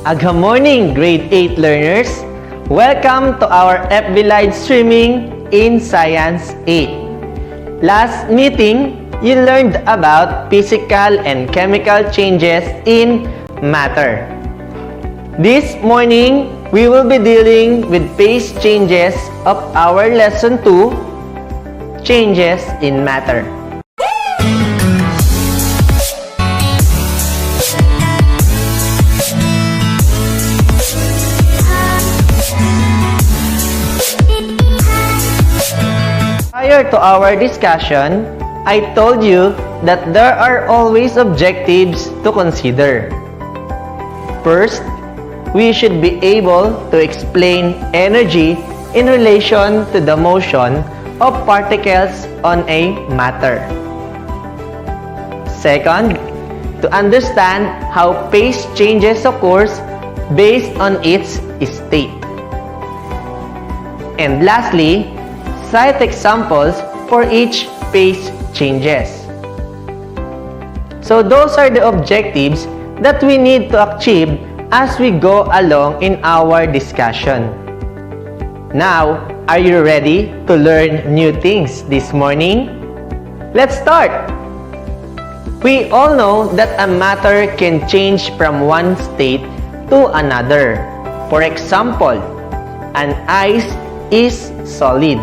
Good morning, grade 8 learners. Welcome to our FB Live streaming in Science 8. Last meeting, you learned about physical and chemical changes in matter. This morning, we will be dealing with phase changes of our lesson 2, changes in matter. Prior to our discussion, I told you that there are always objectives to consider. First, we should be able to explain energy in relation to the motion of particles on a matter. Second, to understand how phase changes occurs based on its state. And lastly, cite examples for each phase changes. So those are the objectives that we need to achieve as we go along in our discussion. Now, are you ready to learn new things this morning? Let's start! We all know that a matter can change from one state to another. For example, an ice is solid.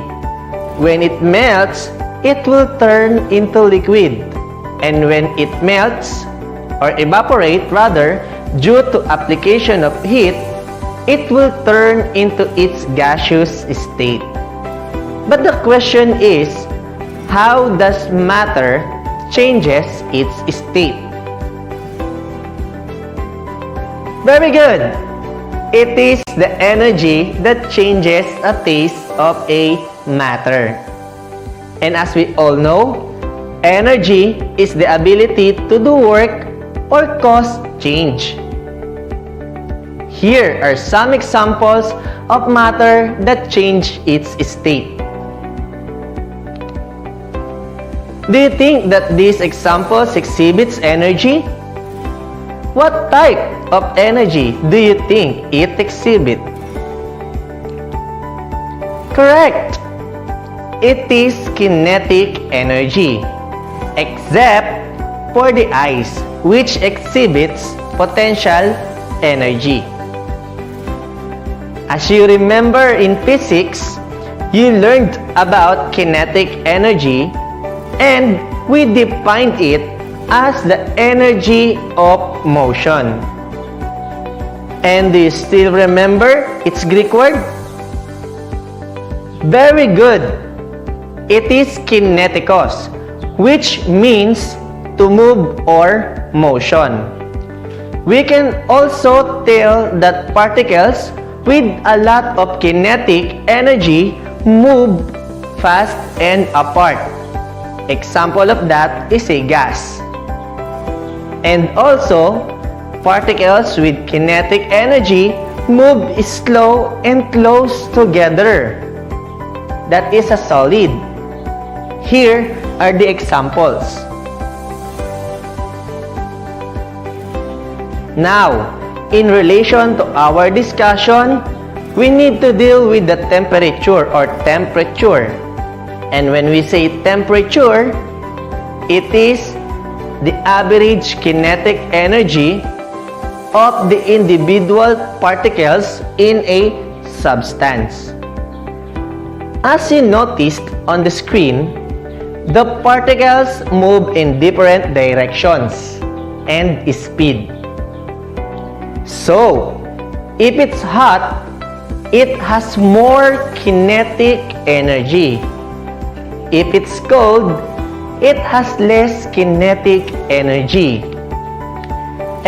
When it melts, it will turn into liquid. And when it melts, or evaporate rather, due to application of heat, it will turn into its gaseous state. But the question is, how does matter changes its state? Very good! It is the energy that changes a phase of a matter. And as we all know, energy is the ability to do work or cause change. Here are some examples of matter that change its state. Do you think that these examples exhibits energy? What type of energy do you think it exhibits? Correct! It is kinetic energy, except for the ice, which exhibits potential energy. As you remember in physics, you learned about kinetic energy and we defined it as the energy of motion. And do you still remember its Greek word? Very good! It is kinetikos, which means to move or motion. We can also tell that particles with a lot of kinetic energy move fast and apart. Example of that is a gas. And also, particles with kinetic energy move slow and close together. That is a solid. Here are the examples. Now, in relation to our discussion, we need to deal with the temperature or temperature. And when we say temperature, it is the average kinetic energy of the individual particles in a substance. As you noticed on the screen, the particles move in different directions and speed. So, if it's hot, it has more kinetic energy. If it's cold, it has less kinetic energy.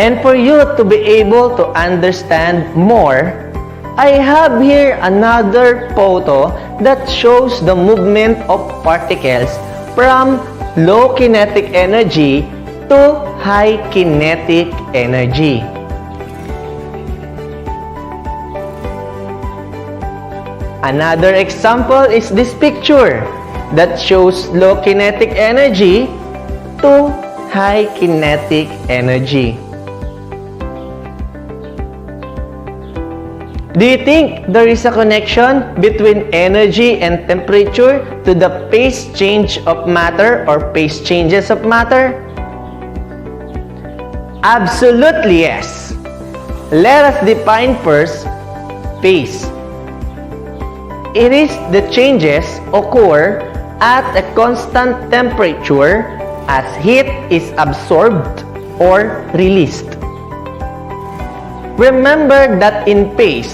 And for you to be able to understand more, I have here another photo that shows the movement of particles from low kinetic energy to high kinetic energy. Another example is this picture that shows low kinetic energy to high kinetic energy. Do you think there is a connection between energy and temperature to the phase change of matter or phase changes of matter? Absolutely yes. Let us define first phase. It is the changes occur at a constant temperature as heat is absorbed or released. Remember that in phase,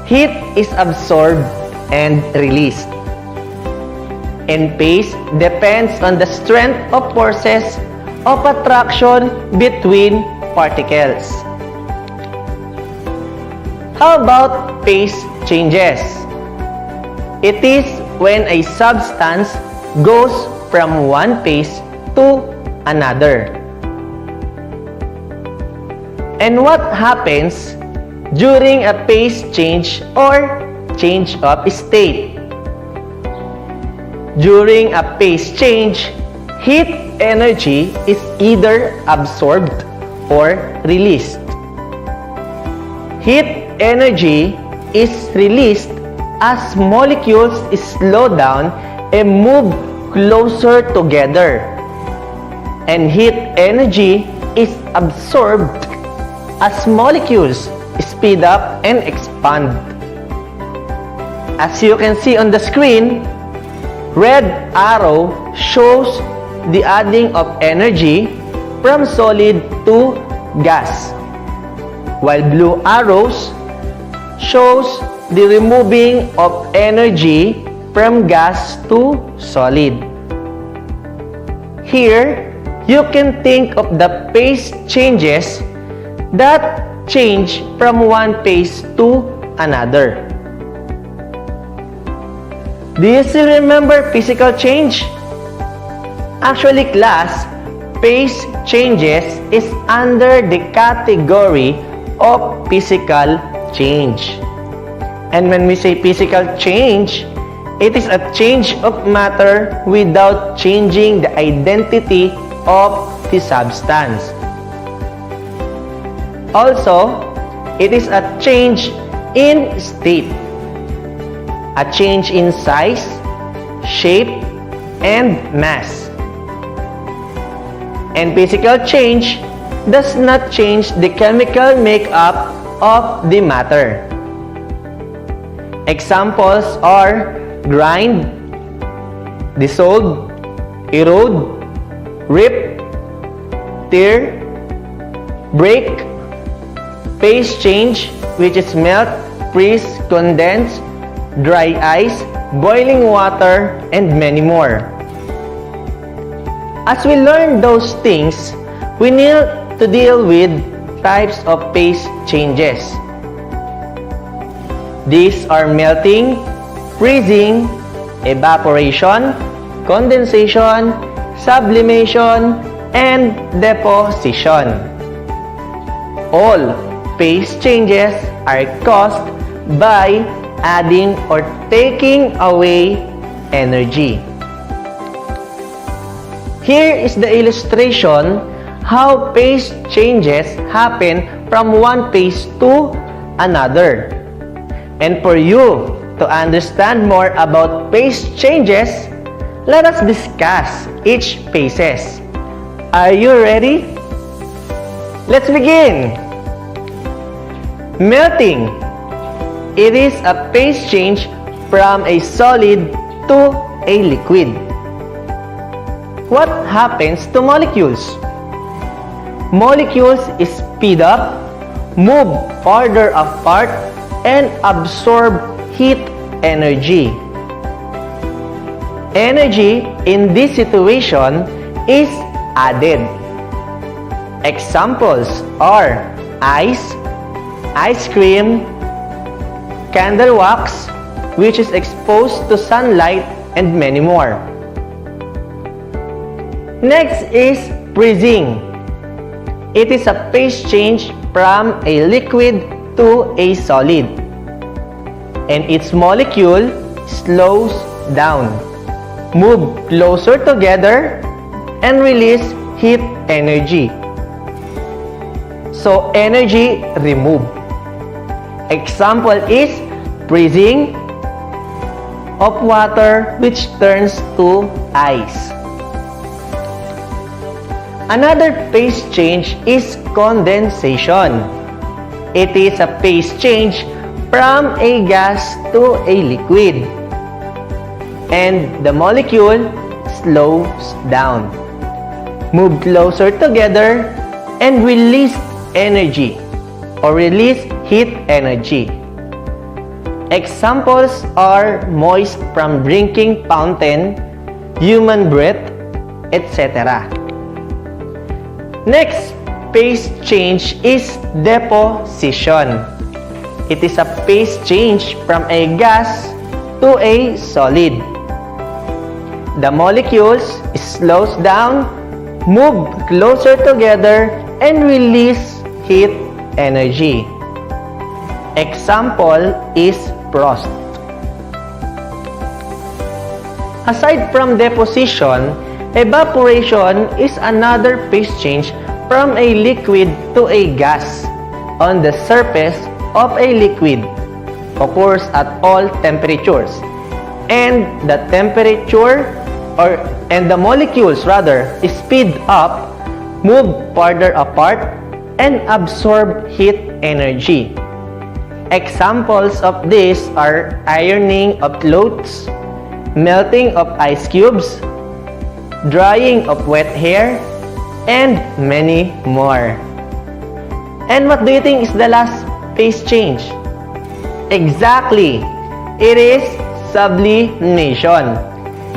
heat is absorbed and released. And phase depends on the strength of forces of attraction between particles. How about phase changes? It is when a substance goes from one phase to another. And what happens during a phase change or change of state? During a phase change, heat energy is either absorbed or released. Heat energy is released as molecules slow down and move closer together. And heat energy is absorbed as molecules speed up and expand. As you can see on the screen, red arrow shows the adding of energy from solid to gas, while blue arrows shows the removing of energy from gas to solid. Here, you can think of the phase changes that change from one phase to another. Do you still remember physical change? Actually, class, phase changes is under the category of physical change. And when we say physical change, it is a change of matter without changing the identity of the substance. Also, it is a change in state, a change in size, shape, and mass. And physical change does not change the chemical makeup of the matter. Examples are grind, dissolve, erode, rip, tear, break, phase change, which is melt, freeze, condense, dry ice, boiling water, and many more. As we learn those things, we need to deal with types of phase changes. These are melting, freezing, evaporation, condensation, sublimation, and deposition. All phase changes are caused by adding or taking away energy. Here is the illustration how phase changes happen from one phase to another. And for you to understand more about phase changes, let us discuss each phases. Are you ready? Let's begin! Melting. It is a phase change from a solid to a liquid. What happens to molecules? Molecules speed up, move farther apart, and absorb heat energy. Energy in this situation is added. Examples are ice, ice cream, candle wax, which is exposed to sunlight, and many more. Next is freezing. It is a phase change from a liquid to a solid, and its molecule slows down, move closer together, and release heat energy. So energy removed. Example is freezing of water which turns to ice. Another phase change is condensation. It is a phase change from a gas to a liquid, and the molecule slows down, move closer together, and release energy or release heat energy. Examples are moist from drinking fountain, human breath, etc. Next phase change is deposition. It is a phase change from a gas to a solid. The molecules slows down, move closer together, and release heat energy. Example is frost. Aside from deposition, evaporation is another phase change from a liquid to a gas on the surface of a liquid. Occurs at all temperatures, and the molecules speed up, move farther apart, and absorb heat energy. Examples of this are ironing of clothes, melting of ice cubes, drying of wet hair, and many more. And what do you think is the last phase change? Exactly! It is sublimation.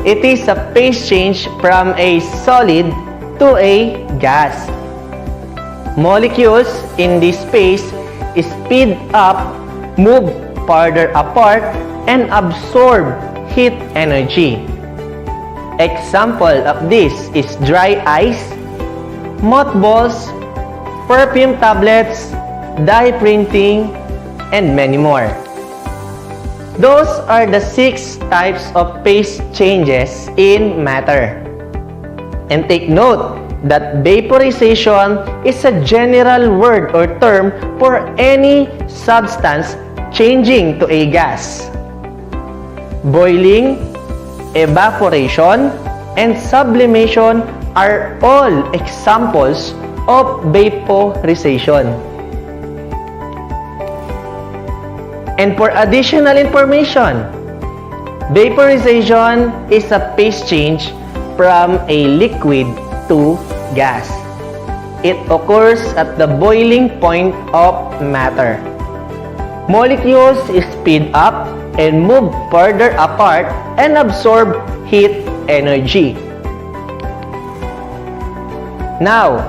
It is a phase change from a solid to a gas. Molecules in this phase speed up, move farther apart, and absorb heat energy. Example of this is dry ice, mothballs, perfume tablets, dye printing, and many more. Those are the 6 types of phase changes in matter. And take note that vaporization is a general word or term for any substance changing to a gas. Boiling, evaporation, and sublimation are all examples of vaporization. And for additional information, vaporization is a phase change from a liquid to gas. It occurs at the boiling point of matter. Molecules speed up and move further apart and absorb heat energy. Now,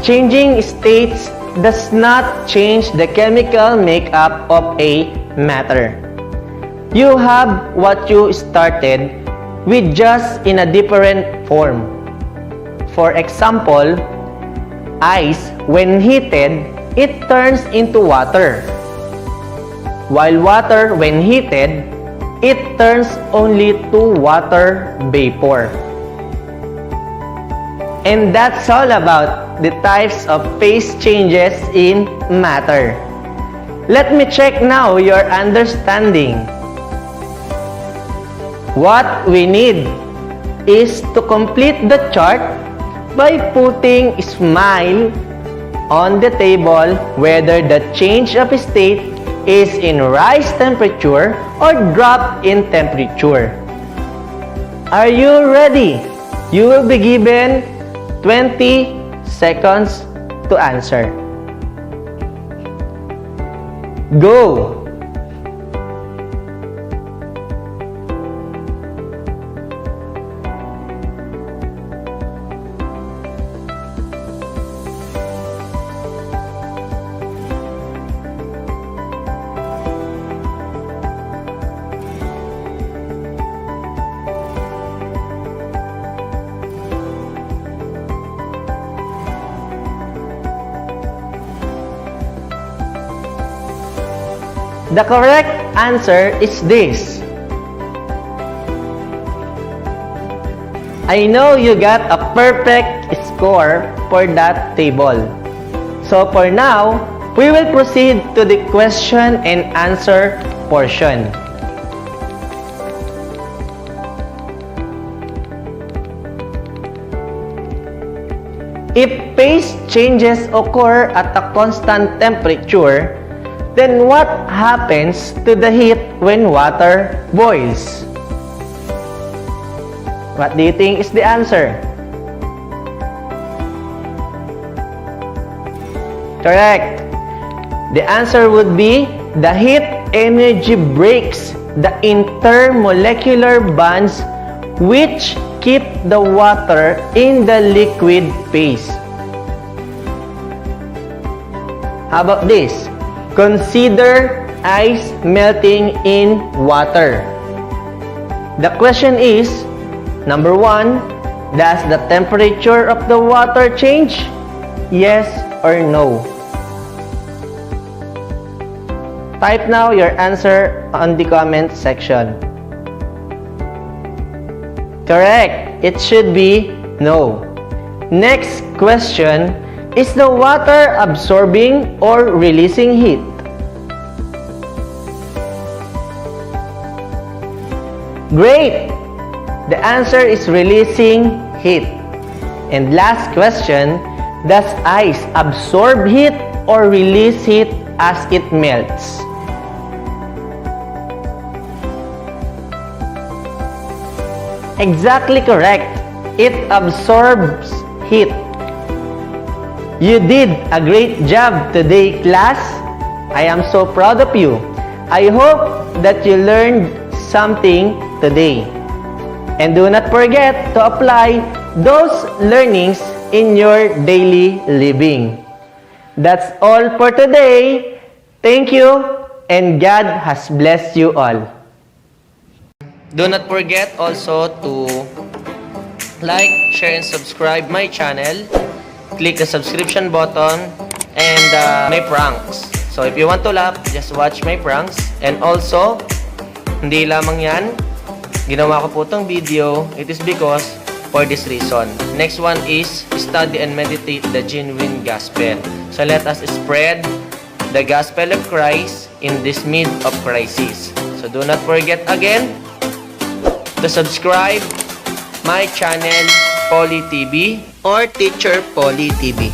changing states does not change the chemical makeup of a matter. You have what you started with, just in a different form. For example, ice, when heated, it turns into water. While water, when heated, it turns only to water vapor. And that's all about the types of phase changes in matter. Let me check now your understanding. What we need is to complete the chart by putting a smile on the table whether the change of state is in rise temperature or drop in temperature. Are you ready? You will be given 20 seconds to answer. Go! The correct answer is this. I know you got a perfect score for that table. So for now, we will proceed to the question and answer portion. If phase changes occur at a constant temperature, then what happens to the heat when water boils? What do you think is the answer? Correct. The answer would be the heat energy breaks the intermolecular bonds which keep the water in the liquid phase. How about this? Consider ice melting in water. The question is, number 1, does the temperature of the water change? Yes or no? Type now your answer on the comment section. Correct. It should be no. Next question, is the water absorbing or releasing heat? Great! The answer is releasing heat. And last question, does ice absorb heat or release heat as it melts? Exactly correct. It absorbs heat. You did a great job today, class. I am so proud of you. I hope that you learned something today. And do not forget to apply those learnings in your daily living. That's all for today. Thank you, and God has blessed you all. Do not forget also to like, share, and subscribe my channel. Click the subscription button and my pranks. So if you want to laugh, just watch my pranks. And also, hindi lamang yan, ginawa ko po itong video. It is because for this reason. Next one is study and meditate the genuine gospel. So let us spread the gospel of Christ in this mid of crisis. So do not forget again to subscribe my channel Poly TV or Teacher Poly TV.